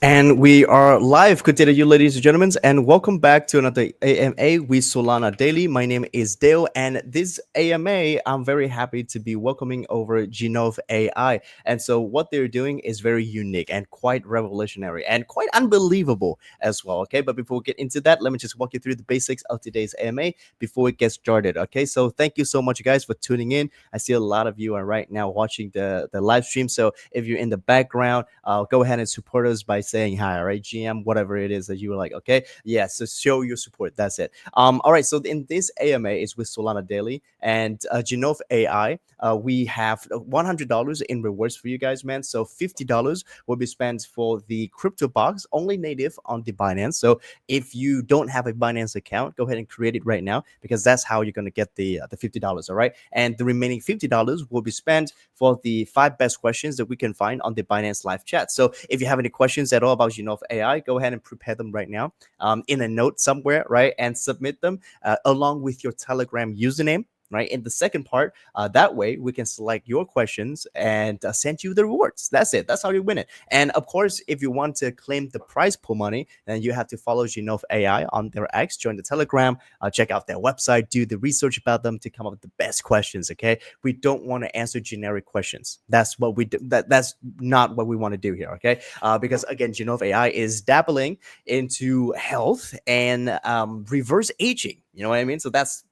And we are live. Good day to you, ladies and gentlemen, and welcome back to another AMA with Solana Daily. My name is Dale, and this AMA, I'm very happy to be welcoming over GenovAI. And so, what they're doing is very unique and quite revolutionary and quite unbelievable as well. Okay, but before we get into that, let me just walk you through the basics of today's AMA before we get started. Okay, so thank you so much, guys, for tuning in. I see a lot of you are right now watching the live stream. So, if you're in the background, go ahead and support us by saying hi, all right, GM, whatever it is that you were like, okay, yeah, so show your support. That's it. All right, so in this AMA is with Solana Daily and Genove AI. We have $100 in rewards for you guys, man. So $50 will be spent for the crypto box, only native on the Binance. So if you don't have a Binance account, go ahead and create it right now because that's how you're gonna get the $50. All right, and the remaining $50 will be spent for the 5 best questions that we can find on the Binance live chat. So if you have any questions at all about Genove AI, go ahead and prepare them right now in a note somewhere, right? And submit them along with your Telegram username. Right in the second part, that way we can select your questions and send you the rewards. That's it. That's how you win it. And of course, if you want to claim the prize pool money, then you have to follow Genove AI on their X, join the Telegram, check out their website, do the research about them to come up with the best questions. Okay, we don't want to answer generic questions. That's what we do. That's not what we want to do here. Okay, because again, Genove AI is dabbling into health and reverse aging. You know what I mean? So that's,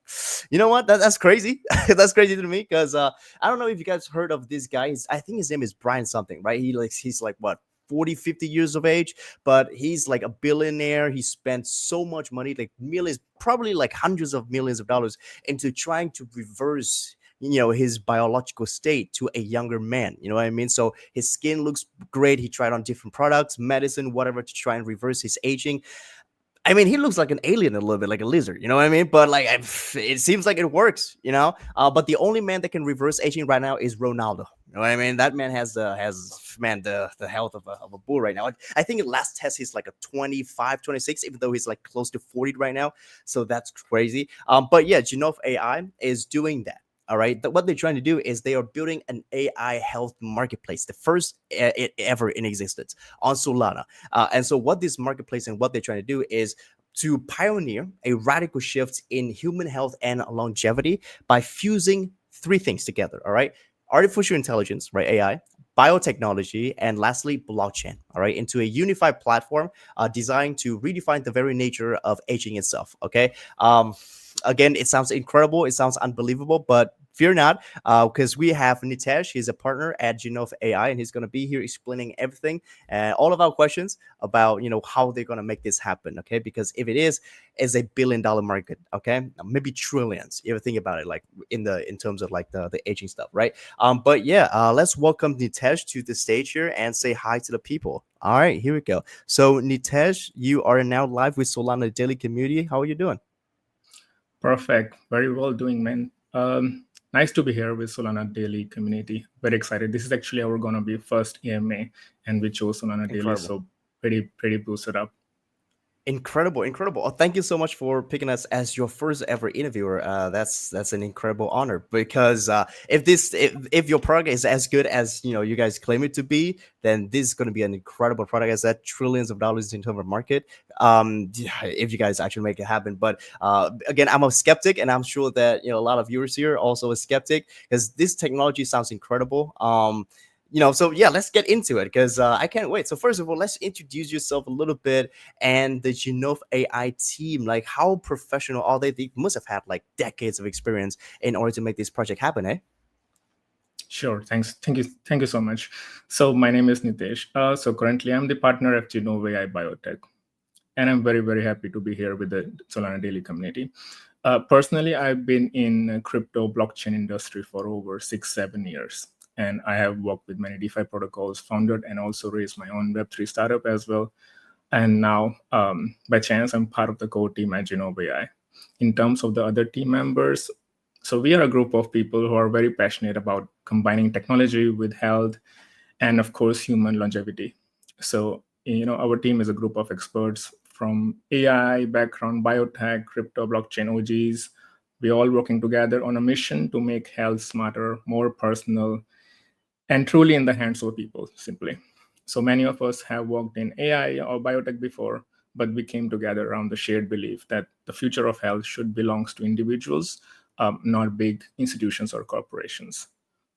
you know what? That's crazy. That's crazy to me because I don't know if you guys heard of this guy. I think his name is Brian something, right? He's like what, 40, 50 years of age, but he's like a billionaire. He spent so much money, like millions, probably like hundreds of millions of dollars into trying to reverse, his biological state to a younger man. You know what I mean? So his skin looks great. He tried on different products, medicine, whatever, to try and reverse his aging. I mean, he looks like an alien a little bit, like a lizard. You know what I mean? But like, it seems like it works. But the only man that can reverse aging right now is Ronaldo. You know what I mean? That man has man the health of a bull right now. I think at last test he's like a 25, 26, even though he's like close to 40 right now. So that's crazy. But yeah, Genove AI is doing that. All right. What they're trying to do is they are building an AI health marketplace, the first ever in existence on Solana. And so, what this marketplace and what they're trying to do is to pioneer a radical shift in human health and longevity by fusing three things together. All right. Artificial intelligence, right? AI, biotechnology, and lastly, blockchain, all right, into a unified platform designed to redefine the very nature of aging itself. Okay. Again, it sounds incredible. It sounds unbelievable, but fear not, because we have Nitesh. He's a partner at Genove AI, and he's going to be here explaining everything and all of our questions about how they're going to make this happen. Okay, because if it is, it's a $1 billion market. Okay, maybe trillions. You ever think about it, like in terms of like the aging stuff, right? But yeah, let's welcome Nitesh to the stage here and say hi to the people. All right, here we go. So Nitesh, you are now live with Solana Daily Community. How are you doing? Perfect. Very well doing, man. Nice to be here with Solana Daily community. Very excited. This is actually our gonna be first EMA, and we chose Solana Daily, Incredible. so pretty boosted up. Incredible, incredible. Thank you so much for picking us as your first ever interviewer. That's an incredible honor because if your product is as good as you guys claim it to be, then this is going to be an incredible product. As that trillions of dollars in terms of market. If you guys actually make it happen, but again, I'm a skeptic, and I'm sure that a lot of viewers here also a skeptic because this technology sounds incredible. So yeah, let's get into it because I can't wait. So first of all, let's introduce yourself a little bit and the Genove AI team. Like, how professional are they? They must have had like decades of experience in order to make this project happen, eh? Sure. Thanks. Thank you so much. So my name is Nitesh. So currently I'm the partner of GenovAI Biotech, and I'm very happy to be here with the Solana Daily community. Personally, I've been in crypto blockchain industry for over 6-7 years, and I have worked with many DeFi protocols, founded and also raised my own Web3 startup as well. And now, by chance, I'm part of the core team at GenovAI. In terms of the other team members, so we are a group of people who are very passionate about combining technology with health and, of course, human longevity. So, our team is a group of experts from AI background, biotech, crypto, blockchain OGs. We're all working together on a mission to make health smarter, more personal, and truly in the hands of people, simply. So many of us have worked in AI or biotech before, but we came together around the shared belief that the future of health should belongs to individuals, not big institutions or corporations.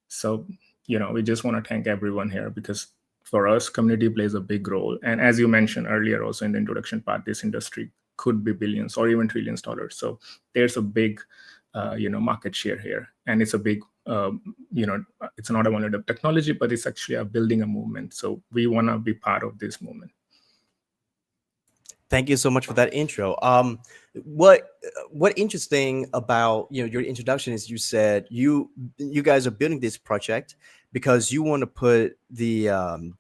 So, we just want to thank everyone here, because for us, community plays a big role. And as you mentioned earlier, also in the introduction part, this industry could be billions or even trillions dollars. So there's a big, market share here, and it's a big, it's not only the technology, but it's actually building a movement. So we want to be part of this movement. Thank you so much for that intro. What interesting about your introduction is you said you guys are building this project because you want to put the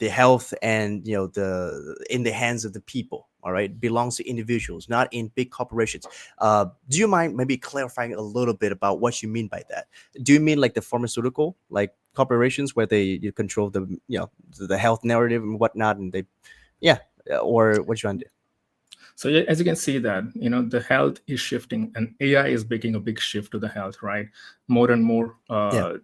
health and the in the hands of the people. All right, belongs to individuals, not in big corporations. Do you mind maybe clarifying a little bit about what you mean by that? Do you mean like the pharmaceutical, like corporations where they you control the the health narrative and whatnot, and they yeah, or what you want to do? So yeah, as you can see that, the health is shifting, and AI is making a big shift to the health, right? More and more, Yeah.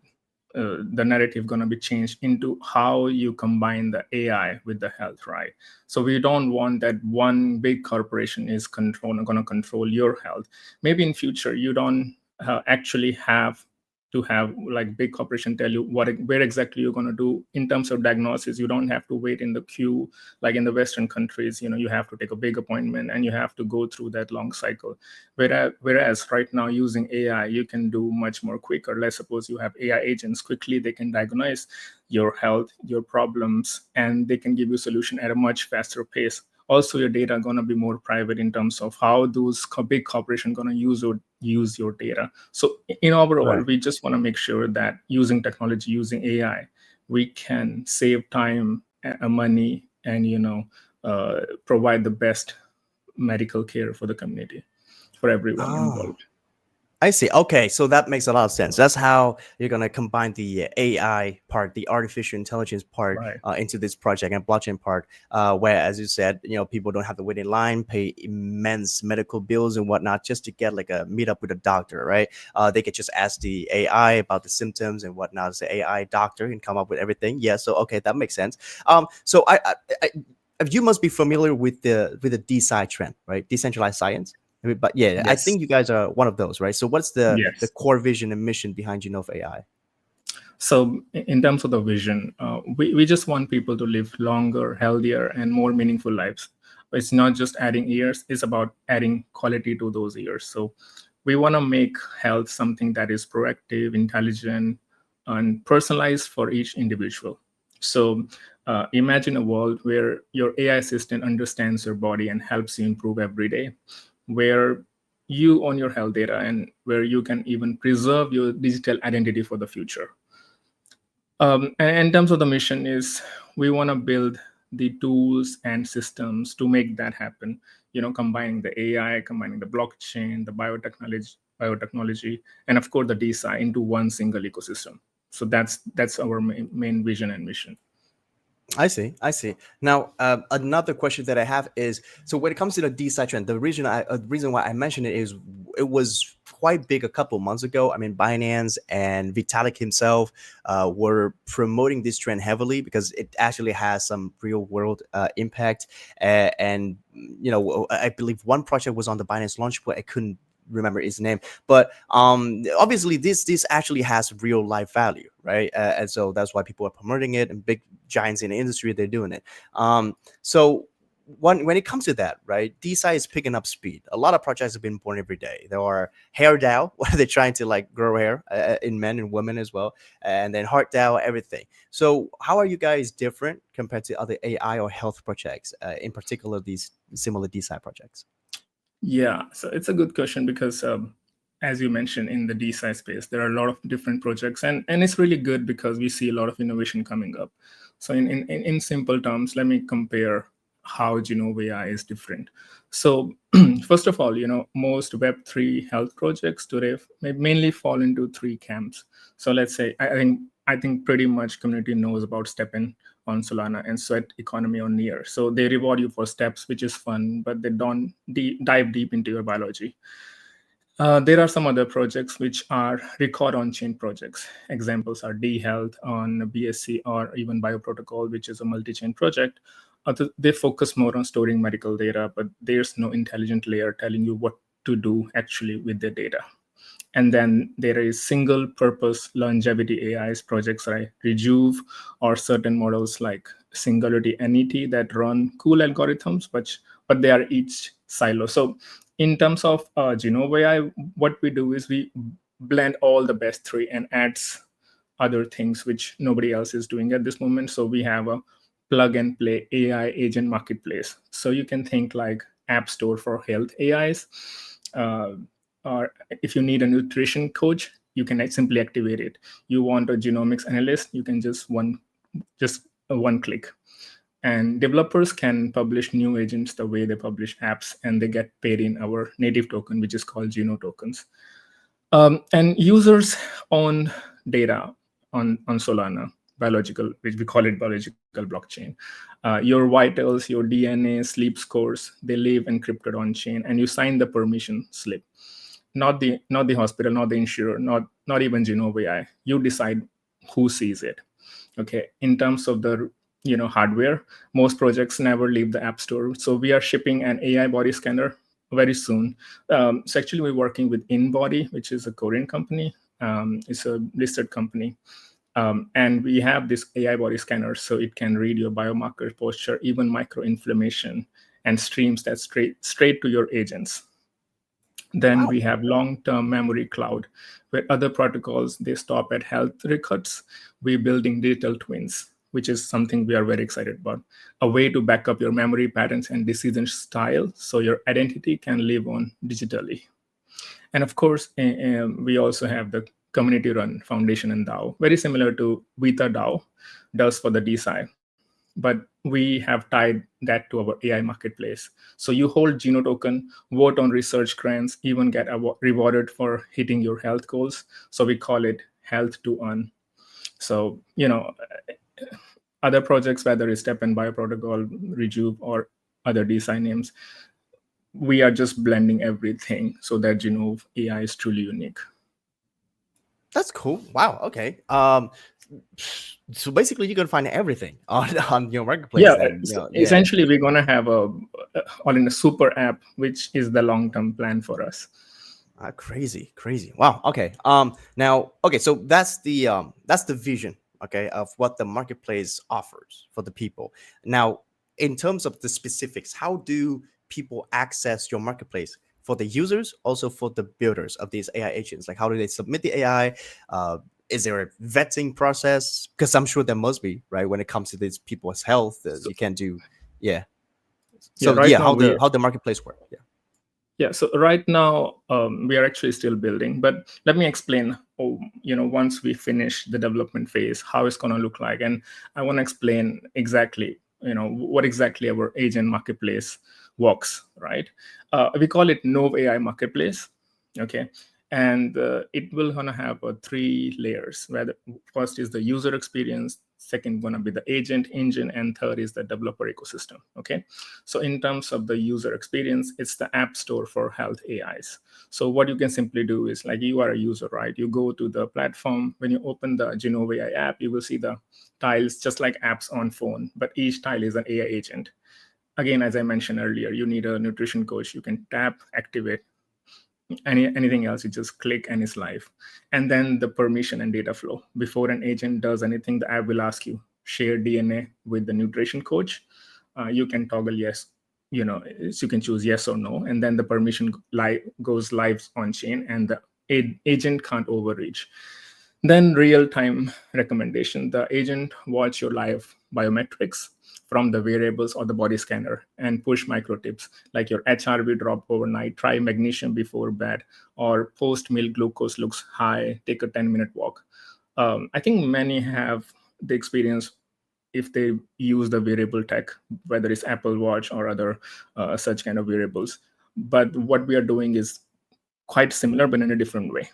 the narrative going to be changed into how you combine the AI with the health, right? So we don't want that one big corporation is going to control your health. Maybe in future you don't actually have to have like big corporation tell you where exactly you're going to do in terms of diagnosis. You don't have to wait in the queue like in the Western countries. You have to take a big appointment and you have to go through that long cycle. Whereas right now using AI, you can do much more quicker. Let's suppose you have AI agents, quickly they can diagnose your health, your problems, and they can give you solution at a much faster pace. Also, your data are going to be more private in terms of how those big corporations going to use your data. So in overall, Right. we just want to make sure that using technology, using AI, we can save time, money, and provide the best medical care for the community, for everyone Ah, involved. I see. Okay, so that makes a lot of sense. That's how you're gonna combine the AI part, the artificial intelligence part, Right. into this project and blockchain part, where, as you said, people don't have to wait in line, pay immense medical bills and whatnot just to get like a meet up with a doctor, right? They could just ask the AI about the symptoms and whatnot. The AI doctor can come up with everything. Yeah. So okay, that makes sense. So I you must be familiar with the DeSci trend, right? Decentralized science. I mean, but yeah, I Yes. think you guys are one of those, right? So what's the Yes. core vision and mission behind Genova AI? So in terms of the vision, we just want people to live longer, healthier, and more meaningful lives. It's not just adding years, it's about adding quality to those years. So we want to make health something that is proactive, intelligent, and personalized for each individual. So imagine a world where your AI assistant understands your body and helps you improve every day, where you own your health data, and where you can even preserve your digital identity for the future. And in terms of the mission is we want to build the tools and systems to make that happen. Combining the AI, combining the blockchain, the biotechnology, and of course the DeSci into one single ecosystem. So that's our main vision and mission. I see. I see. Now, another question that I have is: so when it comes to the DeSci trend, the reason why I mentioned it is it was quite big a couple months ago. I mean, Binance and Vitalik himself were promoting this trend heavily because it actually has some real world impact. And I believe one project was on the Binance launch, but I couldn't remember his name, but obviously this actually has real life value, right? And so that's why people are promoting it, and big giants in the industry, they're doing it. So when it comes to that, right, DeSci is picking up speed. A lot of projects have been born every day. There are hair DAO where they're trying to like grow hair in men and women as well, and then heart DAO, everything. So how are you guys different compared to other AI or health projects, in particular these similar DeSci projects? Yeah, so it's a good question because, as you mentioned, in the DeSci space, there are a lot of different projects, and it's really good because we see a lot of innovation coming up. So in simple terms, let me compare how GenovAI is different. So first of all, most Web3 health projects today mainly fall into three camps. So let's say I think pretty much community knows about STEPN on Solana and Sweat Economy on Near. So they reward you for steps, which is fun, but they don't dive deep into your biology. There are some other projects which are record on-chain projects. Examples are D-Health on BSC, or even Bioprotocol, which is a multi-chain project. They focus more on storing medical data, but there's no intelligent layer telling you what to do actually with the data. And then there is single purpose longevity AIs projects like Rejuve, or certain models like Singularity NET that run cool algorithms, but they are each silo. So in terms of GenovAI, what we do is we blend all the best three and adds other things which nobody else is doing at this moment. So we have a plug and play AI agent marketplace. So you can think like App Store for health AIs. Uh, or if you need a nutrition coach, you can simply activate it. You want a genomics analyst, you can just one click. And developers can publish new agents the way they publish apps, and they get paid in our native token, which is called Geno tokens. And users own data on Solana, biological, which we call it biological blockchain. Your vitals, your DNA, sleep scores, they live encrypted on chain, and you sign the permission slip. Not the hospital, not the insurer, not even GenovAI. You decide who sees it. Okay. In terms of the hardware, most projects never leave the app store. So we are shipping an AI body scanner very soon. So actually, we're working with InBody, which is a Korean company. It's a listed company. And we have this AI body scanner, so it can read your biomarker, posture, even microinflammation, and streams that straight to your agents. Then Wow. we have long-term memory cloud, where other protocols, they stop at health records. We're building digital twins, which is something we are very excited about. A way to back up your memory patterns and decision style so your identity can live on digitally. And of course, we also have the community-run foundation and DAO, very similar to Vita DAO does for the DeSci. But we have tied that to our AI marketplace. So you hold Geno token, vote on research grants, even get rewarded for hitting your health goals. So we call it health to earn. So, other projects, whether it's Step and Bioprotocol, Rejuve, or other DeSci names, we are just blending everything so that AI is truly unique. That's cool. Wow. Okay. So basically, you can find everything on your marketplace. Yeah, Then, yeah. essentially, we're gonna have all in a super app, which is the long-term plan for us. Crazy, crazy. Wow. Okay. Now, okay. So that's the vision. Okay, of what the marketplace offers for the people. Now, in terms of the specifics, how do people access your marketplace for the users, also for the builders of these AI agents? Like, how do they submit the AI? Is there a vetting process? Because I'm sure there must be, right? When it comes to these people's health, So, you can do, yeah. yeah, So right yeah, now how the marketplace work? Yeah. yeah, so right now we are actually still building, but let me explain. Once we finish the development phase, how it's gonna look like, and I want to explain exactly, what exactly our agent marketplace works. Right? We call it NovAI Marketplace. Okay, and it will gonna have three layers. Where the first is the user experience, second gonna be the agent engine, and third is the developer ecosystem. Okay, so in terms of the user experience, it's the app store for health AIs. So what you can simply do is, like, you are a user, right? You go to the platform. When you open the GenovAI app, you will see the tiles just like apps on phone, but each tile is an AI agent. Again, as I mentioned earlier, you need a nutrition coach. You can tap, activate. Anything else, you just click and it's live. And then the permission and data flow. Before an agent does anything, the app will ask you, share DNA with the nutrition coach. You can toggle yes, you can choose yes or no, and then the permission goes live on chain, and the agent can't overreach. Then real-time recommendation. The agent watch your live biometrics from the variables or the body scanner and push micro tips like your HRV drop overnight, try magnesium before bed, or post-meal glucose looks high, take a 10-minute walk. I think many have the experience if they use the wearable tech, whether it's Apple Watch or other such kind of wearables. But what we are doing is quite similar, but in a different way.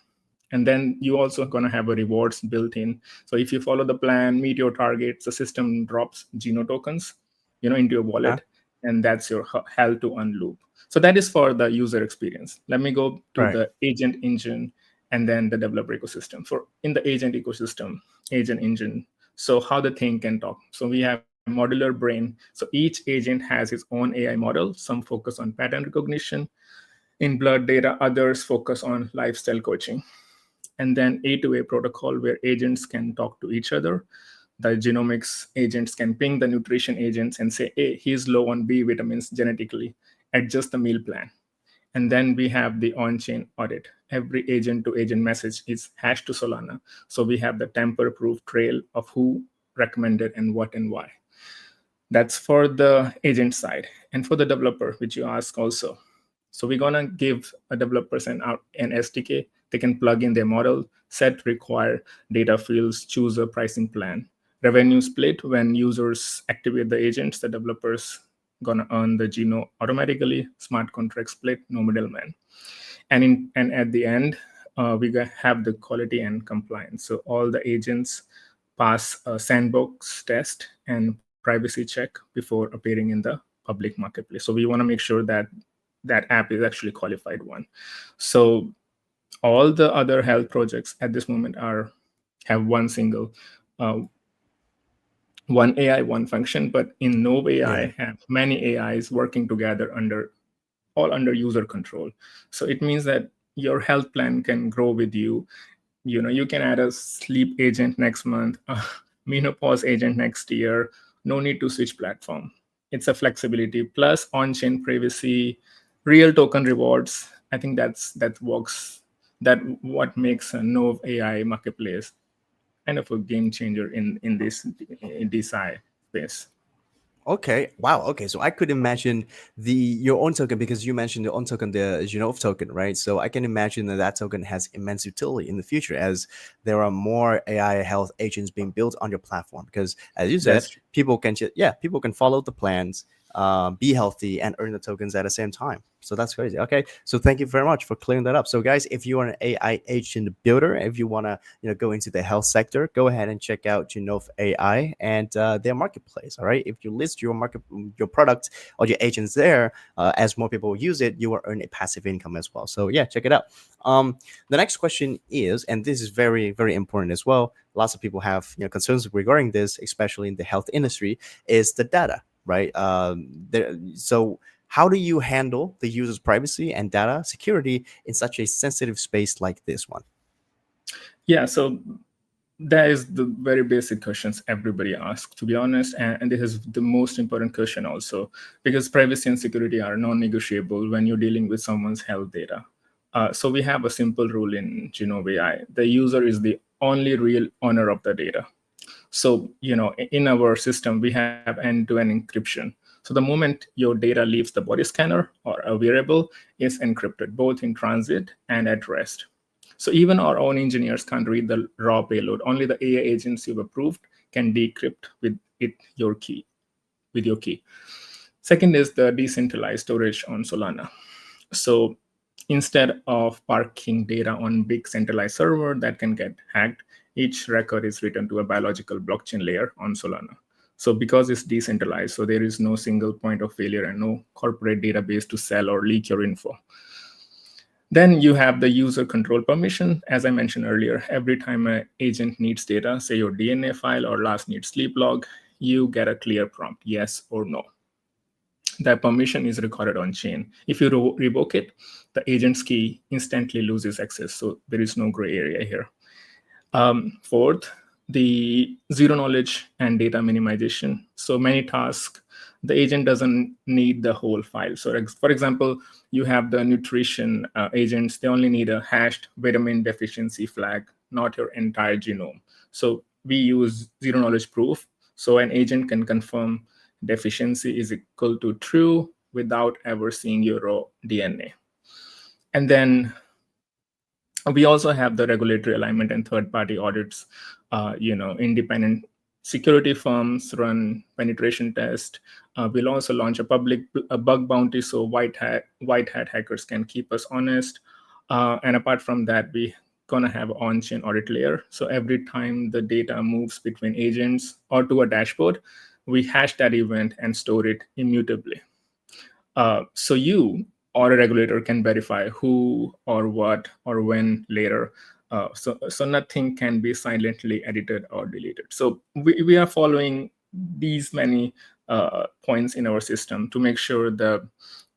And then you also going to have a rewards built in. So if you follow the plan, meet your targets, the system drops Geno tokens into your Huh? wallet, and that's your hell to earn loop. So that is for the user experience. Let me go to Right. the agent engine and then the developer ecosystem. For in the agent ecosystem, agent engine, so how the thing can talk. So we have modular brain. So each agent has its own AI model. Some focus on pattern recognition in blood data, others focus on lifestyle coaching. And then A2A protocol where agents can talk to each other. The genomics agents can ping the nutrition agents and say, hey, he's low on B vitamins genetically, adjust the meal plan. And then we have the on-chain audit. Every agent to agent message is hashed to Solana. So we have the tamper-proof trail of who recommended and what and why. That's for the agent side. And for the developer, which you ask also. So we're gonna give a developers an SDK. They can plug in their model, set require data fields, choose a pricing plan. Revenue split: when users activate the agents, the developers gonna earn the Geno automatically. Smart contract split, no middleman. And at the end, we have the quality and compliance. So all the agents pass a sandbox test and privacy check before appearing in the public marketplace. So we want to make sure that that app is actually qualified one. So all the other health projects at this moment have one single one AI, one function, but in Yeah. GenovAI have many AIs working together all under user control. So it means that your health plan can grow with you. You can add a sleep agent next month, a menopause agent next year. No need to switch platform. It's a flexibility plus on-chain privacy, real token rewards. I think that works. That what makes a Nov AI marketplace kind of a game changer in this in DeSci space. Okay. Wow. Okay. So I could imagine the your own token because you mentioned your own token, the Genov token, right? So I can imagine that that token has immense utility in the future as there are more AI health agents being built on your platform. Because as you said, That's true. people can follow the plans, be healthy, and earn the tokens at the same time. So that's crazy. Okay. So thank you very much for clearing that up. So guys, if you are an AI agent builder, if you want to go into the health sector, go ahead and check out Genov AI and their marketplace. All right, if you list your product or your agents there, as more people use it, you will earn a passive income as well. So yeah, check it out. The next question is, and this is very very important as well. Lots of people have concerns regarding this, especially in the health industry, is the data, right? So how do you handle the user's privacy and data security in such a sensitive space like this one? Yeah. So that is the very basic questions everybody asks, to be honest. And this is the most important question also, because privacy and security are non-negotiable when you're dealing with someone's health data. So we have a simple rule in GenovAI. The user is the only real owner of the data. So, in our system, we have end-to-end encryption. So the moment your data leaves the body scanner or a wearable, it's encrypted both in transit and at rest. So even our own engineers can't read the raw payload. Only the AI agents you've approved can decrypt with your key. Second is the decentralized storage on Solana. So instead of parking data on big centralized server that can get hacked, each record is written to a biological blockchain layer on Solana. So because it's decentralized, so there is no single point of failure and no corporate database to sell or leak your info. Then you have the user control permission. As I mentioned earlier, every time an agent needs data, say your DNA file or last needs sleep log, you get a clear prompt, yes or no. That permission is recorded on chain. If you revoke it, the agent's key instantly loses access. So there is no gray area here. Fourth, the zero knowledge and data minimization. So many tasks, the agent doesn't need the whole file. So for example, you have the nutrition agents, they only need a hashed vitamin deficiency flag, not your entire genome. So we use zero knowledge proof. So an agent can confirm deficiency is equal to true without ever seeing your raw DNA. And then we also have the regulatory alignment and third-party audits. Independent security firms run penetration tests. We'll also launch a bug bounty so white hat hackers can keep us honest. And apart from that, we gonna have on-chain audit layer. So every time the data moves between agents or to a dashboard, we hash that event and store it immutably. So you or a regulator can verify who or what or when later. So nothing can be silently edited or deleted. So we are following these many points in our system to make sure the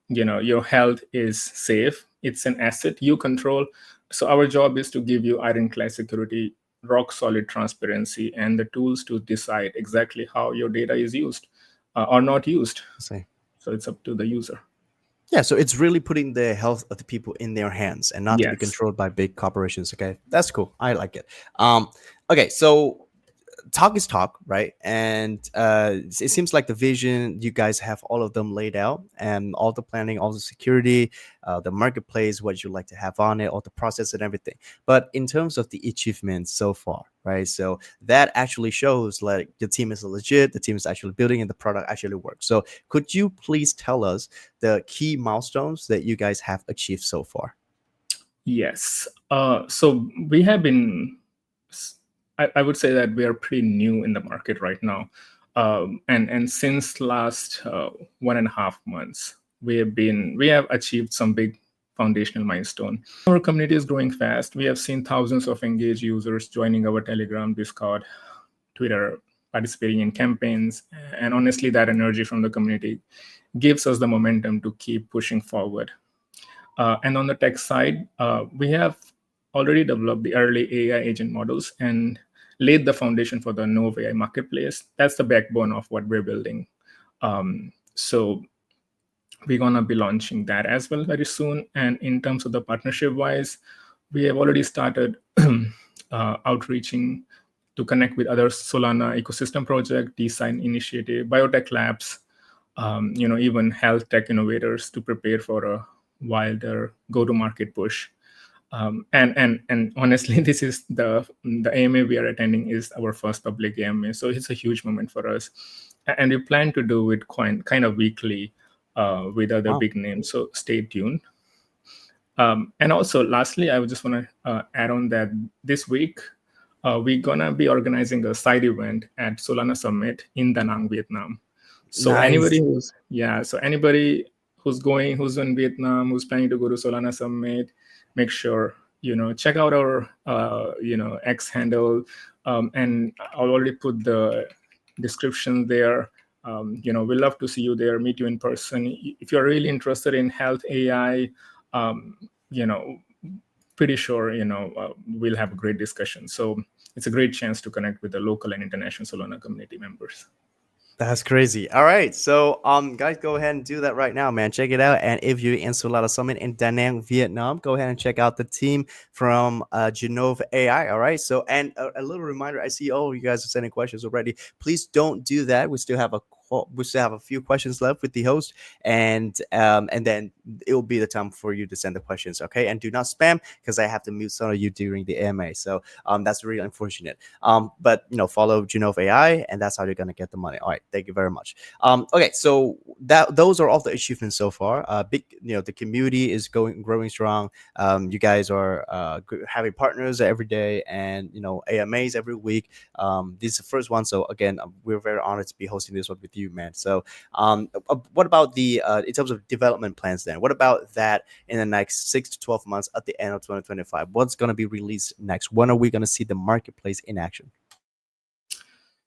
your health is safe. It's an asset you control. So our job is to give you ironclad security, rock solid transparency, and the tools to decide exactly how your data is used or not used. Say. So it's up to the user. Yeah, so it's really putting the health of the people in their hands and not to be Yes. controlled by big corporations. Okay, that's cool. I like it. Okay, so talk is talk, right? And it seems like the vision you guys have all of them laid out, and all the planning, all the security, the marketplace, what you like to have on it, all the process and everything. But in terms of the achievements so far, right? So that actually shows like the team is legit, the team is actually building, and the product actually works. So could you please tell us the key milestones that you guys have achieved so far? Yes. So we have been, I would say that we are pretty new in the market right now. And since last 1.5 months, we have achieved some big foundational milestone. Our community is growing fast. We have seen thousands of engaged users joining our Telegram, Discord, Twitter, participating in campaigns. And honestly, that energy from the community gives us the momentum to keep pushing forward. And on the tech side, we have already developed the early AI agent models and laid the foundation for the GenovAI marketplace. That's the backbone of what we're building. So we're going to be launching that as well very soon. And in terms of the partnership wise, we have already started outreaching to connect with other Solana ecosystem project, DeSci initiative, biotech labs, even health tech innovators to prepare for a wilder go-to-market push. And honestly, this is the AMA we are attending is our first public AMA, so it's a huge moment for us, and we plan to do it kind of weekly with other Wow. big names. So stay tuned. And also, lastly, I would just want to add on that this week we're gonna be organizing a side event at Solana Summit in Da Nang, Vietnam. So Nice. anybody who's in Vietnam, who's planning to go to Solana Summit, make sure check out our X handle, and I'll already put the description there. We love to see you there, meet you in person. If you're really interested in health AI, um, you know, pretty sure we'll have a great discussion. So it's a great chance to connect with the local and international Solana community members. That's crazy. All right. So guys, go ahead and do that right now, man. Check it out. And if you're in Solana Summit in Da Nang, Vietnam, go ahead and check out the team from GenovAI. All right. So and a little reminder, I see you guys are sending questions already. Please don't do that. We still have a few questions left with the host, and then it will be the time for you to send the questions. Okay. And do not spam because I have to mute some of you during the AMA. So that's really unfortunate. But follow GenovAI, and that's how you're gonna get the money. All right, thank you very much. Okay, so those are all the achievements so far. Big, the community is growing strong. You guys are having partners every day, and AMAs every week. This is the first one, so again, we're very honored to be hosting this one with you, man. So, what about the in terms of development plans? Then, what about that in the next 6 to 12 months at the end of 2025? What's going to be released next? When are we going to see the marketplace in action?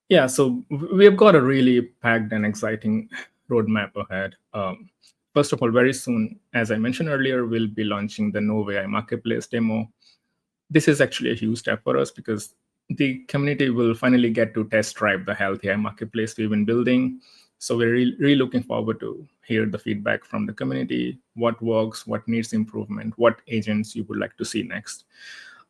Yeah, so we have got a really packed and exciting roadmap ahead. First of all, very soon, as I mentioned earlier, we'll be launching the GenovAI marketplace demo. This is actually a huge step for us because the community will finally get to test drive the health AI marketplace we've been building. So we're really looking forward to hear the feedback from the community, what works, what needs improvement, what agents you would like to see next.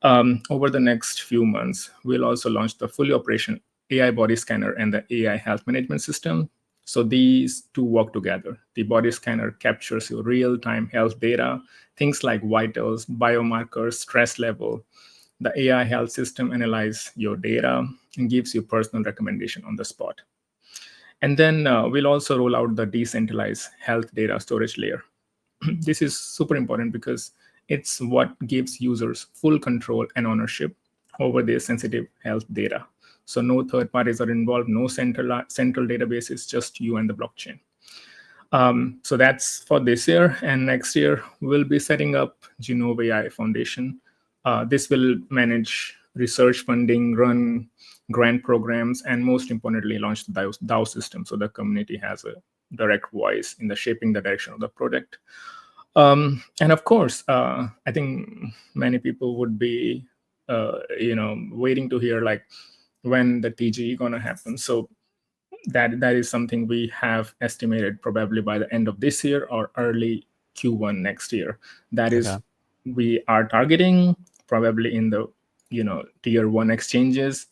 Over the next few months, we'll also launch the fully operational AI body scanner and the AI health management system. So these two work together. The body scanner captures your real-time health data, things like vitals, biomarkers, stress level. The AI health system analyzes your data and gives you personal recommendation on the spot. And then we'll also roll out the decentralized health data storage layer. This is super important because it's what gives users full control and ownership over their sensitive health data. So no third parties are involved, no central databases, just you and the blockchain. So that's for this year, and next year we'll be setting up GenovAI Foundation. This will manage research funding, run grant programs, and most importantly, launch the DAO system so the community has a direct voice in the shaping the direction of the project. And of course, I think many people would be, waiting to hear like when the TGE gonna happen. So that is something we have estimated probably by the end of this year or early Q1 next year. That Okay. is, we are targeting probably in the tier one exchanges.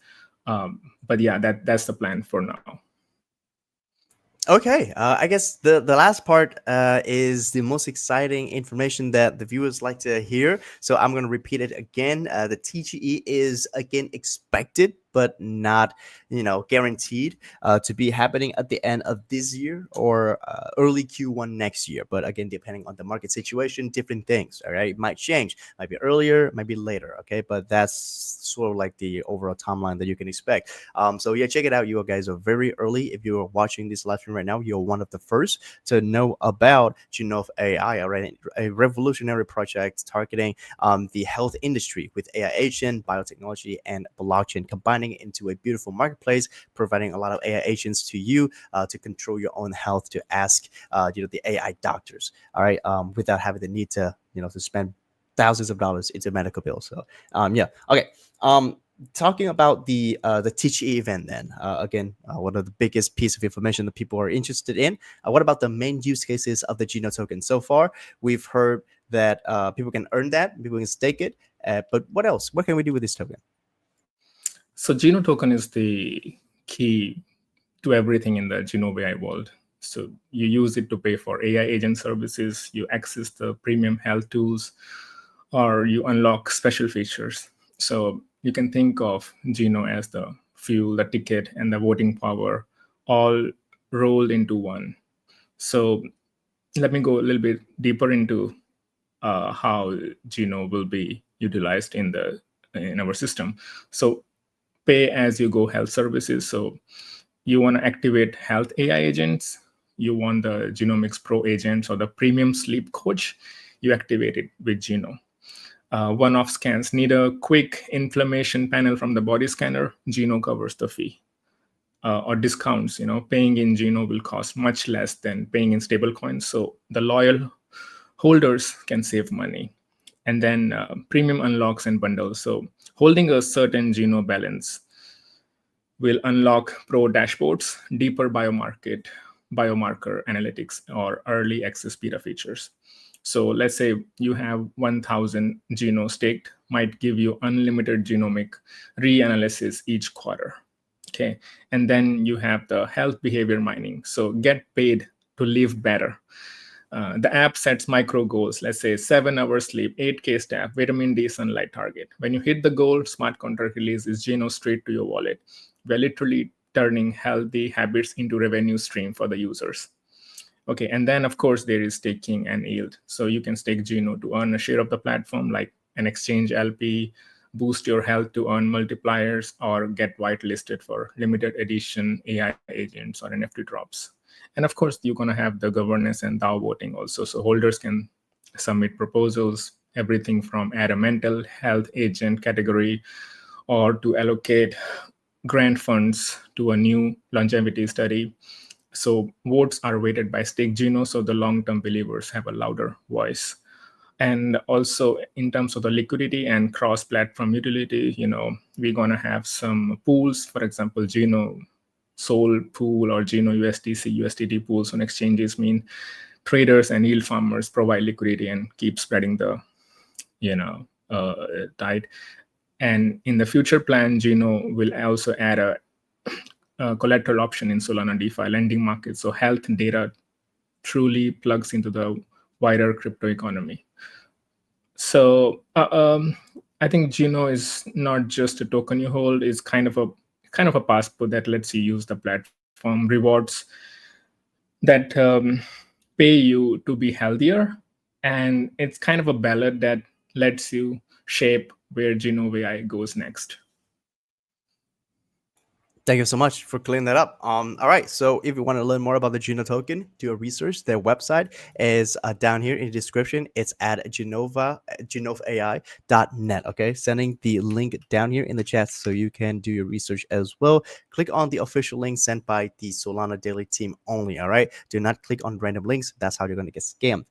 But yeah, that's the plan for now. Okay, I guess the last part is the most exciting information that the viewers like to hear. So I'm going to repeat it again. The TGE is again expected, but not guaranteed to be happening at the end of this year or early Q1 next year. But again, depending on the market situation, different things. All right, it might change, might be earlier, might be later. Okay, but that's sort of like the overall timeline that you can expect. So yeah, check it out. You guys are very early. If you are watching this live stream right now, you're one of the first to know about GenovAI, already a revolutionary project targeting the health industry with AI agent, biotechnology, and blockchain, combining it into a beautiful marketplace, providing a lot of AI agents to you to control your own health, to ask the AI doctors, all right, without having the need to to spend thousands of dollars into medical bills. So yeah, okay. Talking about the TGE event, then again, one of the biggest piece of information that people are interested in. What about the main use cases of the Geno token? So far, we've heard that people can earn that, people can stake it, but what else? What can we do with this token? So Geno token is the key to everything in the GenovAI world. So you use it to pay for AI agent services, you access the premium health tools, or you unlock special features. So you can think of Geno as the fuel, the ticket, and the voting power all rolled into one. So let me go a little bit deeper into how Geno will be utilized in our system. So pay as you go health services. So you want to activate health AI agents, you want the Genomics Pro agents or the premium sleep coach, you activate it with Geno. One-off scans need a quick inflammation panel from the body scanner, Geno covers the fee. Or discounts, paying in Geno will cost much less than paying in stablecoins, so the loyal holders can save money. And then premium unlocks and bundles. So holding a certain Geno balance will unlock pro dashboards, deeper biomarker analytics, or early access beta features. So let's say you have 1,000 Geno staked, might give you unlimited genomic reanalysis each quarter. Okay, and then you have the health behavior mining. So get paid to live better. The app sets micro goals, let's say 7 hours sleep, 8K staff, vitamin D sunlight target. When you hit the goal, smart contract releases Geno straight to your wallet. We're literally turning healthy habits into revenue stream for the users. Okay, and then of course there is staking and yield. So you can stake Geno to earn a share of the platform, like an exchange LP, boost your health to earn multipliers, or get whitelisted for limited edition AI agents or NFT drops. And of course, you're going to have the governance and DAO voting also. So holders can submit proposals, everything from add a mental health agent category or to allocate grant funds to a new longevity study. So votes are weighted by stake Geno, so the long-term believers have a louder voice. And also in terms of the liquidity and cross-platform utility, we're going to have some pools, for example, Geno Sol pool or Geno USDC, USDT pools on exchanges mean traders and yield farmers provide liquidity and keep spreading the tide. And in the future plan, Geno will also add a collateral option in Solana DeFi lending market. So health data truly plugs into the wider crypto economy. So I think Geno is not just a token you hold; it's kind of a passport that lets you use the platform, rewards that pay you to be healthier, and it's kind of a ballot that lets you shape where GenovAI goes next. Thank you so much for clearing that up. All right. So if you want to learn more about the Juno token, do a research. Their website is down here in the description. It's at GenovAI.net. Okay. Sending the link down here in the chat so you can do your research as well. Click on the official link sent by the Solana Daily team only. All right. Do not click on random links. That's how you're going to get scammed.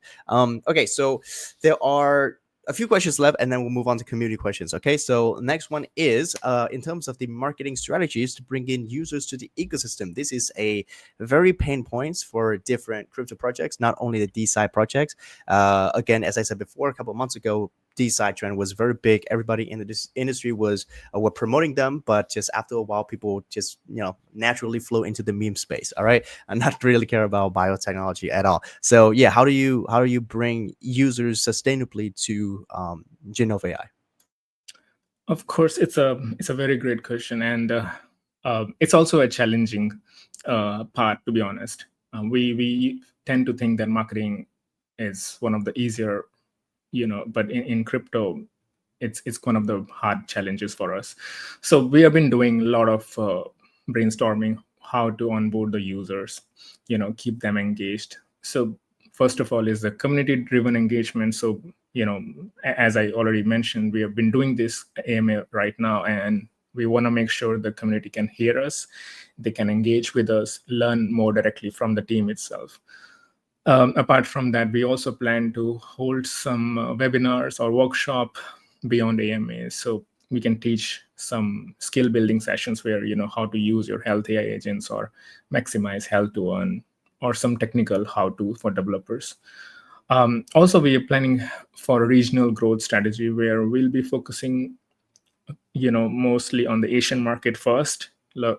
Okay. So there are a few questions left, and then we'll move on to community questions. Okay, so next one is in terms of the marketing strategies to bring in users to the ecosystem. This is a very pain points for different crypto projects, not only the DeSci projects. Again, as I said before, a couple of months ago, DeSci trend was very big. Everybody in the industry was were promoting them, but just after a while, people just naturally flow into the meme space. All right, and not really care about biotechnology at all. So yeah, how do you bring users sustainably to GenovAI? Of course, it's a very great question, and it's also a challenging part, to be honest. We tend to think that marketing is one of the easier, but in crypto, it's one of the hard challenges for us. So we have been doing a lot of brainstorming how to onboard the users, keep them engaged. So first of all is the community driven engagement. So as I already mentioned, we have been doing this AMA right now, and we want to make sure the community can hear us, they can engage with us, learn more directly from the team itself. Apart from that, we also plan to hold some webinars or workshop beyond AMA, so we can teach some skill building sessions where how to use your health AI agents or maximize health to earn, or some technical how to for developers. Also, we are planning for a regional growth strategy where we'll be focusing mostly on the Asian market first.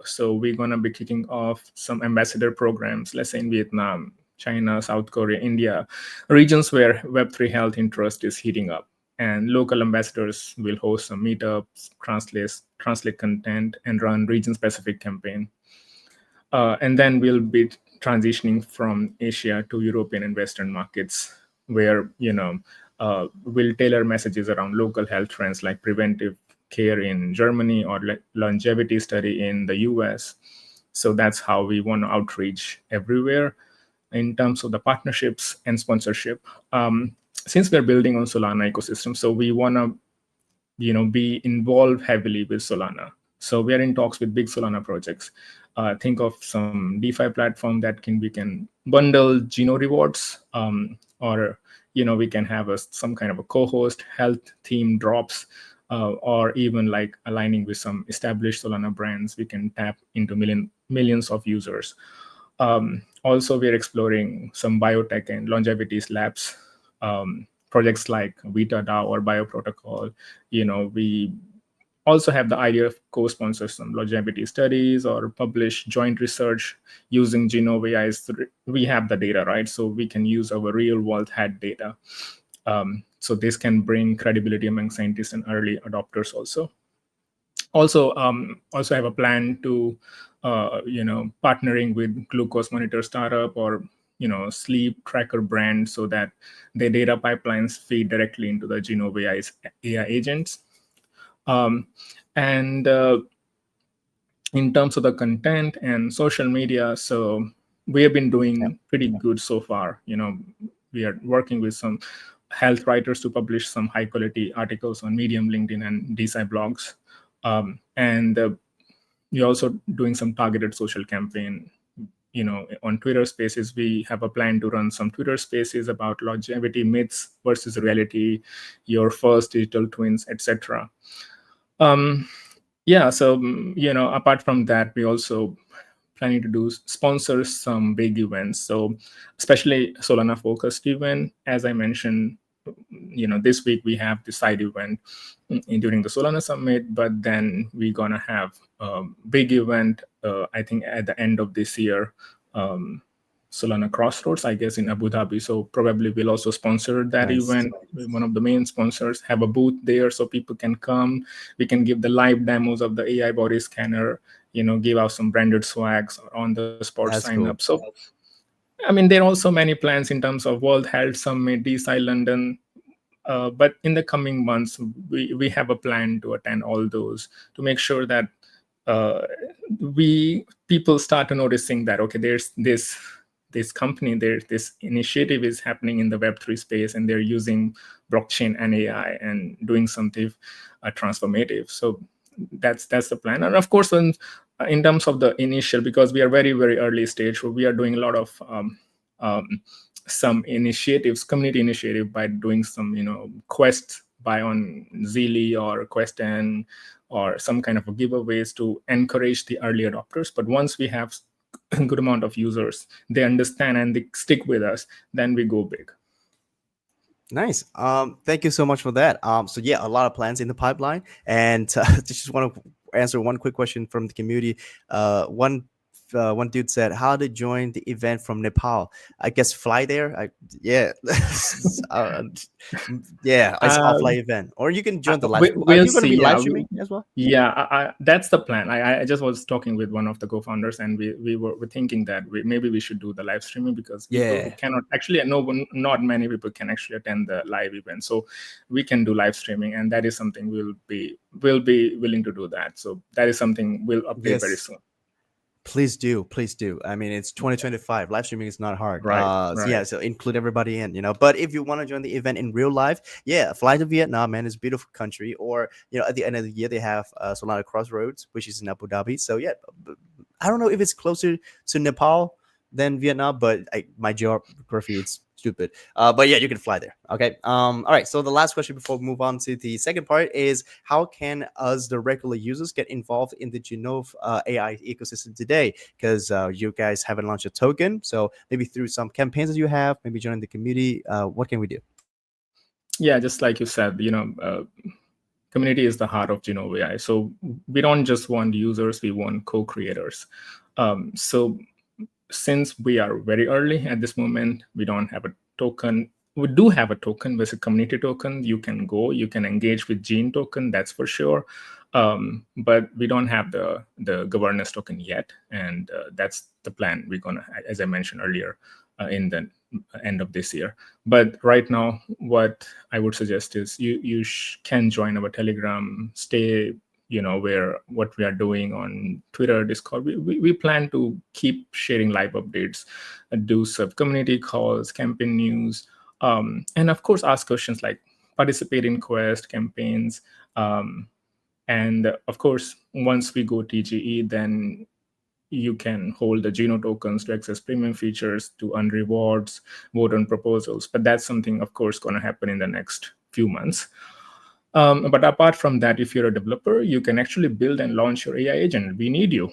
So we're going to be kicking off some ambassador programs, let's say in Vietnam, China, South Korea, India, regions where Web3 health interest is heating up. And local ambassadors will host some meetups, translate content, and run region-specific campaign. And then we'll be transitioning from Asia to European and Western markets, where we'll tailor messages around local health trends like preventive care in Germany or longevity study in the US. So that's how we want to outreach everywhere. In terms of the partnerships and sponsorship, since we're building on Solana ecosystem, so we want to be involved heavily with Solana. So we are in talks with big Solana projects. Think of some DeFi platform that we can bundle Geno rewards, or we can have some kind of a co-host health theme drops, or even like aligning with some established Solana brands. We can tap into millions of users. Also, we're exploring some biotech and longevity labs, projects like VitaDAO or Bioprotocol. We also have the idea of co-sponsor some longevity studies or publish joint research using GenovAI. We have the data, right? So we can use our real-world head data. So this can bring credibility among scientists and early adopters also. Also have a plan to partnering with glucose monitor startup or sleep tracker brand, so that their data pipelines feed directly into the GenovAI's AI agents. And in terms of the content and social media, so we have been doing pretty good so far. We are working with some health writers to publish some high quality articles on Medium, LinkedIn, and DeSci blogs. And we're also doing some targeted social campaign. On Twitter Spaces, we have a plan to run some Twitter Spaces about longevity myths versus reality, your first digital twins, etc. So apart from that, we also planning to do sponsor some big events. So especially Solana focused event, as I mentioned, this week we have the side event during the Solana Summit, but then we're gonna have a big event, I think at the end of this year, Solana Crossroads, I guess, in Abu Dhabi. So probably we'll also sponsor that event. One of the main sponsors, have a booth there so people can come. We can give the live demos of the AI body scanner, give out some branded swags on the spot sign up. So, I mean, there are also many plans in terms of World Health Summit, DeSci London. But in the coming months, we have a plan to attend all those to make sure that uh, people start to noticing that, okay, there's this company, there's this initiative is happening in the Web3 space, and they're using blockchain and AI and doing something transformative. So that's the plan. And of course, in terms of the initial, because we are very, very early stage, so we are doing a lot of um, some initiatives, community initiative, by doing some quests by on Zili or Quest, and or some kind of a giveaways to encourage the early adopters. But once we have a good amount of users, they understand and they stick with us, then we go big. Nice. Thank you so much for that. So yeah, a lot of plans in the pipeline, and just want to answer one quick question from the community. One dude said, "How to join the event from Nepal? I guess fly there. Yeah, yeah, it's offline event, or you can join the live stream. Are We'll you going to be see. live streaming as well?" Yeah, that's the plan. I just was talking with one of the co-founders, and we're thinking that maybe we should do the live streaming, because people who Yeah. cannot actually, not many people can actually attend the live event, so we can do live streaming, and that is something we'll be willing to do that. So that is something we'll update very Yes. soon. Please do, please do. I mean, it's 2025. Live streaming is not hard. Right, So right. yeah, so include everybody in, But if you want to join the event in real life, yeah, fly to Vietnam, man. It's a beautiful country. Or at the end of the year, they have Solana Crossroads, which is in Abu Dhabi. So yeah, I don't know if it's closer to Nepal than Vietnam, but my geography it's stupid. But yeah, you can fly there. Okay. All right. So the last question before we move on to the second part is how can us the regular users get involved in the Genove AI ecosystem today? Because you guys haven't launched a token, so maybe through some campaigns that you have, maybe joining the community. What can we do? Yeah, just like you said, community is the heart of GenovAI. So we don't just want users, we want co-creators. So since we are very early at this moment, we don't have a token. We do have a token, with a community token. You can engage with Gene token, that's for sure. But we don't have the governance token yet, and that's the plan. We're gonna, as I mentioned earlier, in the end of this year. But right now, what I would suggest is you can join our Telegram, stay where what we are doing on Twitter, Discord. We plan to keep sharing live updates, do sub community calls, campaign news, and of course ask questions, like participate in quest campaigns. And of course, once we go TGE, then you can hold the Geno tokens to access premium features, to earn rewards, vote on proposals. But that's something, of course, going to happen in the next few months. But apart from that, if you're a developer, you can actually build and launch your AI agent. We need you,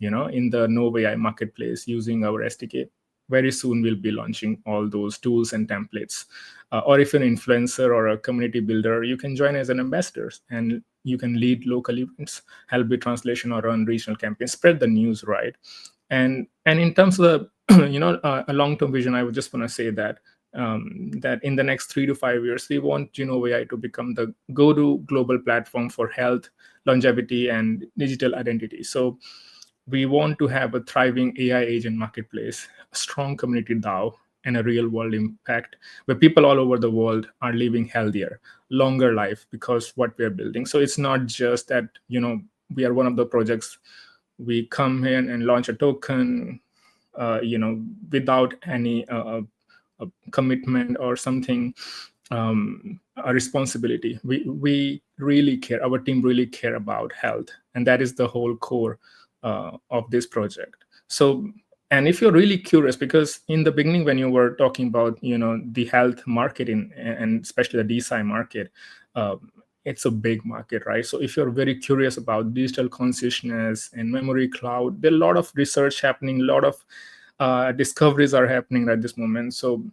in the GenovAI marketplace using our SDK. Very soon, we'll be launching all those tools and templates. Or if you're an influencer or a community builder, you can join as an ambassador, and you can lead local events, help with translation, or run regional campaigns, spread the news, right? And in terms of the a long-term vision, I would just want to say that that in the next 3 to 5 years, we want GenovAI to become the go-to global platform for health, longevity, and digital identity. So we want to have a thriving AI agent marketplace, a strong community DAO, and a real-world impact where people all over the world are living healthier, longer life because what we are building. So it's not just that we are one of the projects. We come in and launch a token, without any a commitment or something, a responsibility. We really care. Our team really care about health, and that is the whole core of this project. So, and if you're really curious, because in the beginning when you were talking about the health market and especially the DeSci market, it's a big market, right? So if you're very curious about digital consciousness and memory cloud, there are a lot of research happening, a lot of discoveries are happening at this moment. So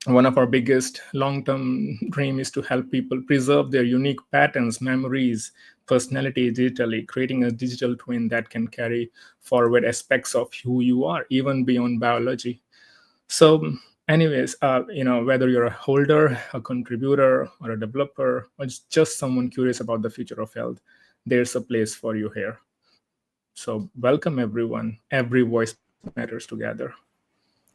one of our biggest long-term dream is to help people preserve their unique patterns, memories, personality digitally, creating a digital twin that can carry forward aspects of who you are, even beyond biology. So anyways, whether you're a holder, a contributor, or a developer, or just someone curious about the future of health, there's a place for you here. So welcome everyone. Every voice matters together.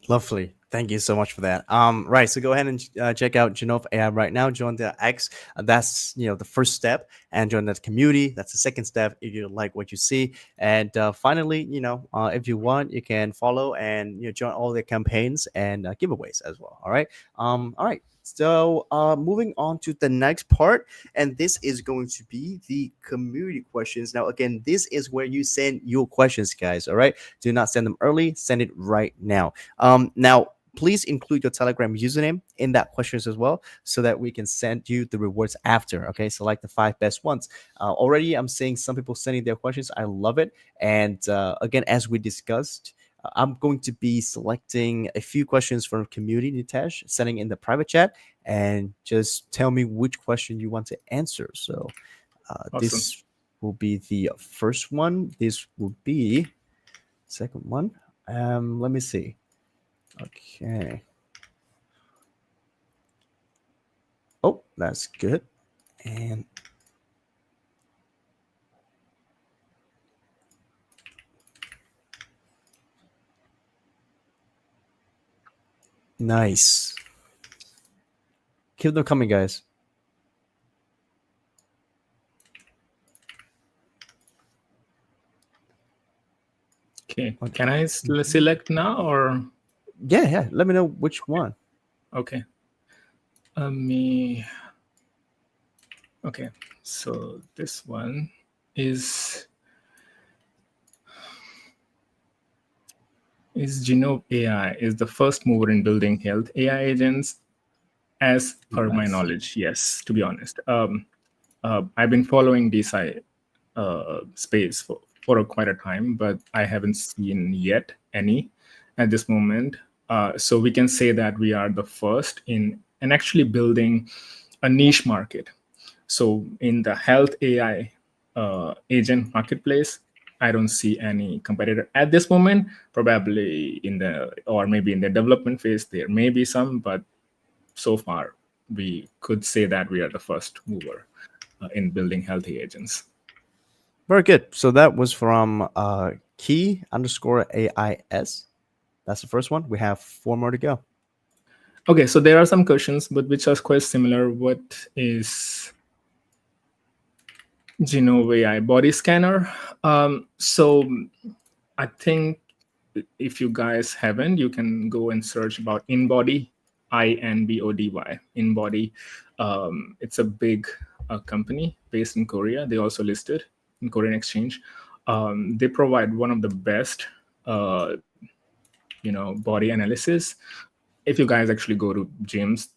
Lovely. Thank you so much for that. Right. So go ahead and check out GenovAI right now. Join the X. That's the first step, and join that community. That's the second step. If you like what you see, and finally, if you want, you can follow and join all the campaigns and giveaways as well. All right. All right. So moving on to the next part, and this is going to be the community questions. Now, again, this is where you send your questions, guys. All right. Do not send them early. Send it right now. Now, please include your Telegram username in that questions as well, so that we can send you the rewards after. Okay, select the five best ones. Already, I'm seeing some people sending their questions. I love it. And again, as we discussed, I'm going to be selecting a few questions from community, Nitesh, sending in the private chat, and just tell me which question you want to answer. So Awesome. this will be the first one. This will be second one. Let me see. Okay. Oh, that's good. And nice. Keep them coming, guys. Okay, Okay. can I Mhm. select now or Yeah, yeah. Let me know which one. okay? Me. Okay, so this one is GenovAI is the first mover in building health AI agents. As per my Nice. knowledge, yes. To be honest, I've been following DeSci space for quite a time, but I haven't seen yet any at this moment. So we can say that we are the first in and actually building a niche market. So in the health AI agent marketplace, I don't see any competitor at this moment. Probably in the or maybe in the development phase, there may be some, but so far we could say that we are the first mover in building healthy agents. Very good. So that was from key underscore AIS. That's the first one. We have four more to go. Okay, so there are some questions, but which are quite similar. What is GenovAI body scanner? So I think if you guys haven't, you can go and search about InBody, INBODY, InBody. It's a big company based in Korea. They also listed in Korean Exchange. They provide one of the best, body analysis. If you guys actually go to gyms,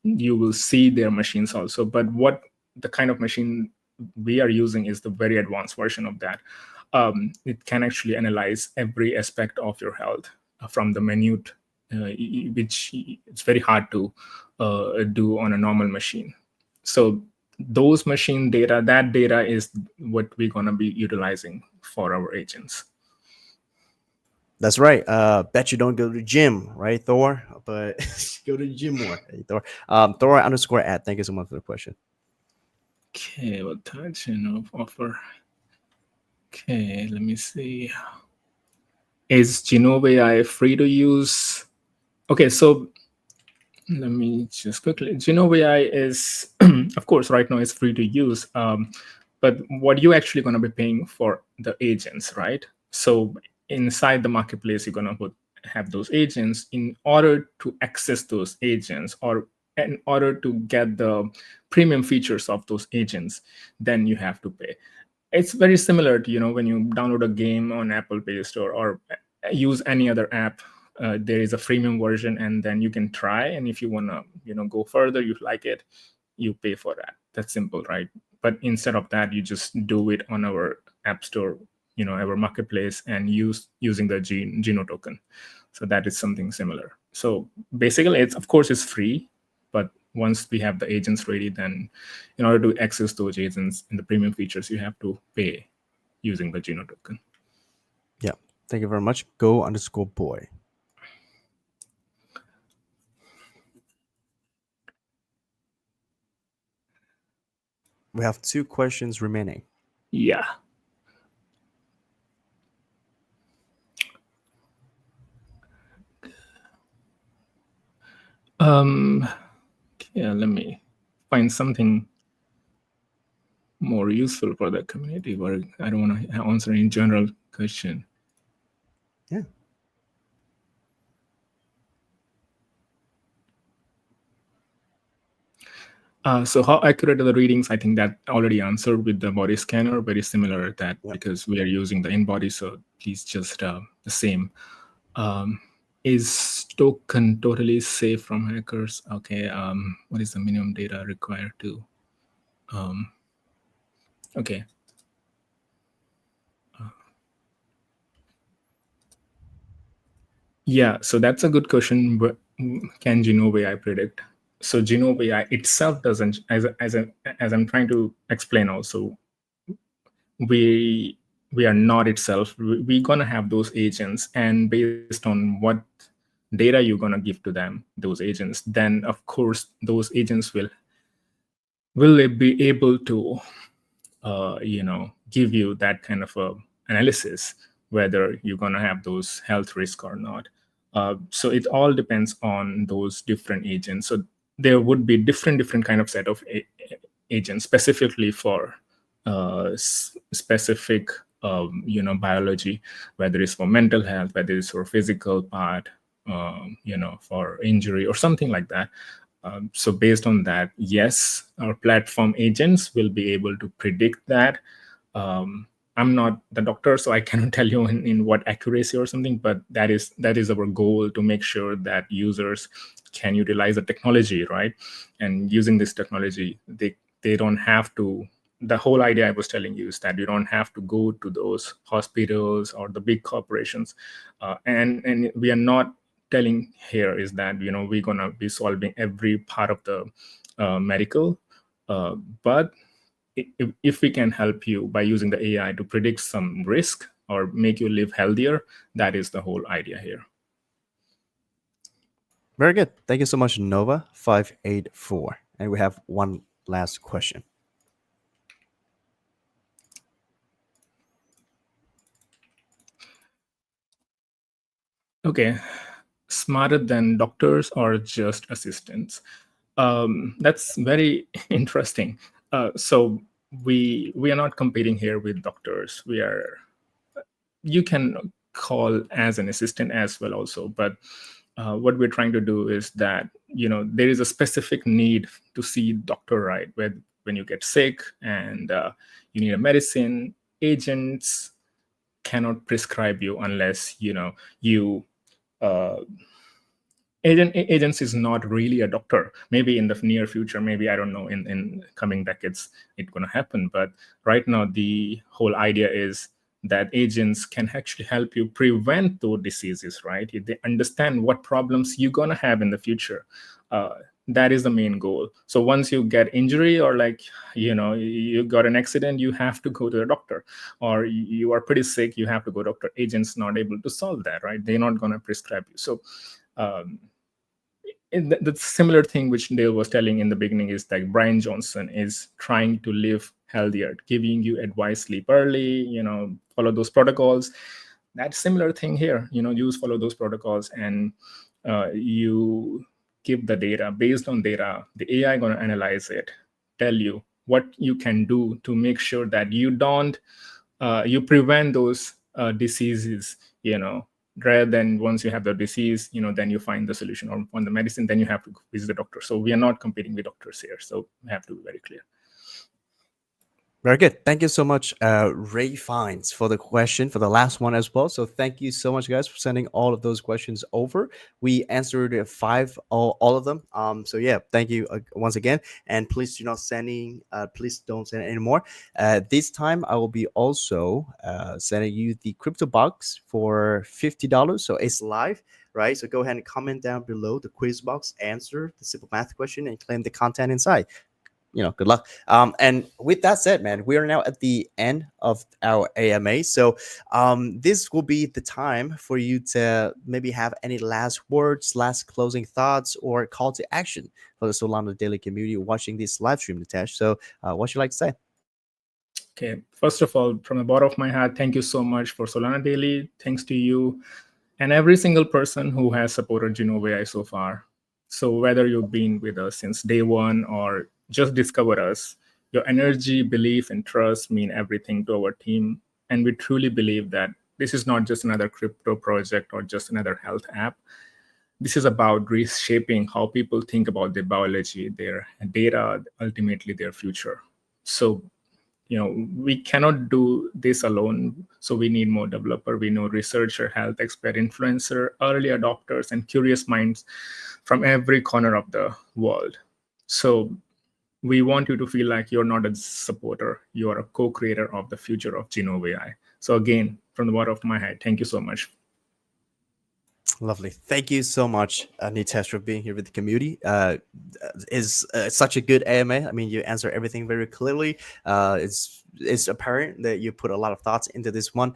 you will see their machines also. But what the kind of machine we are using is the very advanced version of that. It can actually analyze every aspect of your health from the minute, which it's very hard to do on a normal machine. So those machine data, that data is what we're going to be utilizing for our agents. That's right. Bet you don't go to the gym, right, Thor? But go to the gym more, hey, Thor. Thor underscore at. Thank you so much for the question. Okay, what types of offer? Okay, let me see. Is GenovAI free to use? Okay, so let me just quickly. GenovAI is, of course, right now it's free to use. But what you actually going to be paying for the agents, right? So inside the marketplace, you're going to have those agents. In order to access those agents, or in order to get the premium features of those agents, then you have to pay. It's very similar to when you download a game on Apple Play Store or use any other app. There is a freemium version, and then you can try, and if you want to go further, you like it, you pay for that. That's simple, right? But instead of that, you just do it on our app store, our marketplace, and using the Geno token. So that is something similar. So basically, it's, of course, it's free, but once we have the agents ready, then in order to access those agents and the premium features, you have to pay using the Geno token. Yeah. Thank you very much. Go underscore boy. We have two questions remaining. Yeah. Yeah, let me find something more useful for the community where I don't want to answer any general question. Yeah. So how accurate are the readings? I think that already answered with the body scanner, very similar that Yep. because we are using the in-body, so please just the same. Is token totally safe from hackers? Okay, what is the minimum data required to? Okay. Yeah, so that's a good question. But can GenovAI predict? So GenovAI itself doesn't, as I'm trying to explain also, we are not itself. We're gonna have those agents, and based on what data you're gonna give to them, those agents, then of course those agents will they be able to give you that kind of a analysis whether you're going to have those health risk or not. So it all depends on those different agents. So there would be different kind of set of agents specifically for specific biology, whether it's for mental health, whether it's for physical part, for injury or something like that. So based on that, yes, our platform agents will be able to predict that. I'm not the doctor, so I cannot tell you in what accuracy or something, but that is our goal, to make sure that users can utilize the technology, right? And using this technology, they don't have to. The whole idea I was telling you is that you don't have to go to those hospitals or the big corporations, and we are not telling here is that we're gonna be solving every part of the medical, but if we can help you by using the AI to predict some risk or make you live healthier, that is the whole idea here. Very good. Thank you so much, Nova584. And we have one last question. Okay, smarter than doctors or just assistants? That's very interesting. So we are not competing here with doctors. You can call as an assistant as well also, but what we're trying to do is that there is a specific need to see doctor, right? When you get sick and you need a medicine, agents cannot prescribe you unless you uh, agents is not really a doctor. Maybe in the near future, maybe, I don't know, in coming decades it's going to happen, but right now the whole idea is that agents can actually help you prevent those diseases, right? They understand what problems you're going to have in the future. uh, that is the main goal. So once you get injury, or like you got an accident, you have to go to a doctor, or you are pretty sick, you have to go to doctor. Agents not able to solve that, right? They're not going to prescribe you. So um, the similar thing which Dale was telling in the beginning is like Brian Johnson is trying to live healthier, giving you advice, sleep early, follow those protocols. That similar thing here, use follow those protocols, and you give the data. Based on data, the AI going to analyze it, tell you what you can do to make sure that you don't you prevent those diseases, rather than once you have the disease, then you find the solution or on the medicine, then you have to visit the doctor. So we are not competing with doctors here, so we have to be very clear. Very good. Thank you so much, Ray Fines, for the question, for the last one as well. So thank you so much, guys, for sending all of those questions over. We answered five, all of them. So yeah, thank you once again. And please do not sending, please don't send anymore. This time I will be also sending you the crypto box for $50. So it's live, right? So go ahead and comment down below the quiz box, answer the simple math question, and claim the content inside. Good luck. And with that said, man, we are now at the end of our AMA. So this will be the time for you to maybe have any last words, last closing thoughts, or call to action for the Solana Daily community watching this live stream, Nitesh. So what you like to say? Okay, first of all, from the bottom of my heart, thank you so much for Solana Daily. Thanks to you and every single person who has supported GenovAI so far. So whether you've been with us since day one or just discovered us, your energy, belief, and trust mean everything to our team. And we truly believe that this is not just another crypto project or just another health app. This is about reshaping how people think about their biology, their data, ultimately their future. So, we cannot do this alone. So we need more developer, we know researcher, health expert, influencer, early adopters, and curious minds from every corner of the world. So we want you to feel like you're not a supporter, you are a co-creator of the future of GenovAI. So again, from the bottom of my head, thank you so much. Lovely. Thank you so much, Nitesh, for being here with the community. Is such a good AMA. I mean, you answer everything very clearly. It's apparent that you put a lot of thoughts into this one.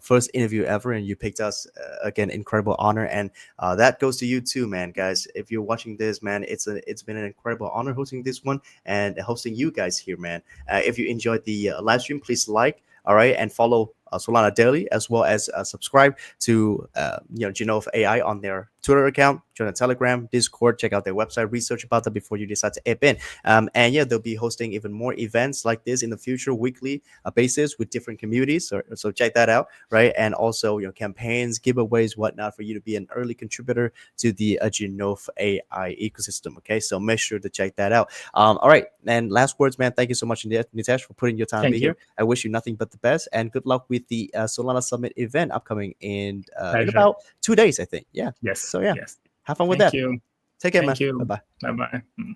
First interview ever, and you picked us again. Incredible honor, and that goes to you too, man. Guys, if you're watching this, man, it's been an incredible honor hosting this one and hosting you guys here, man. If you enjoyed the live stream, please like. All right, and follow Solana Daily, as well as subscribe to GenovAI on their Twitter account, join a Telegram, Discord, check out their website, research about them before you decide to app in. And yeah, they'll be hosting even more events like this in the future, weekly basis with different communities. So check that out, right? And also campaigns, giveaways, whatnot for you to be an early contributor to the GenovAI ecosystem. Okay, so make sure to check that out. All right, and last words, man. Thank you so much, Nitesh, for putting your time to be Thank you. here. I wish you nothing but the best, and good luck with the Solana Summit event upcoming in Pleasure. about 2 days, I think. Yeah. Yes. So yeah, Yes. have fun with Thank that. you. Take care, man. Thank you. Bye bye. Bye bye.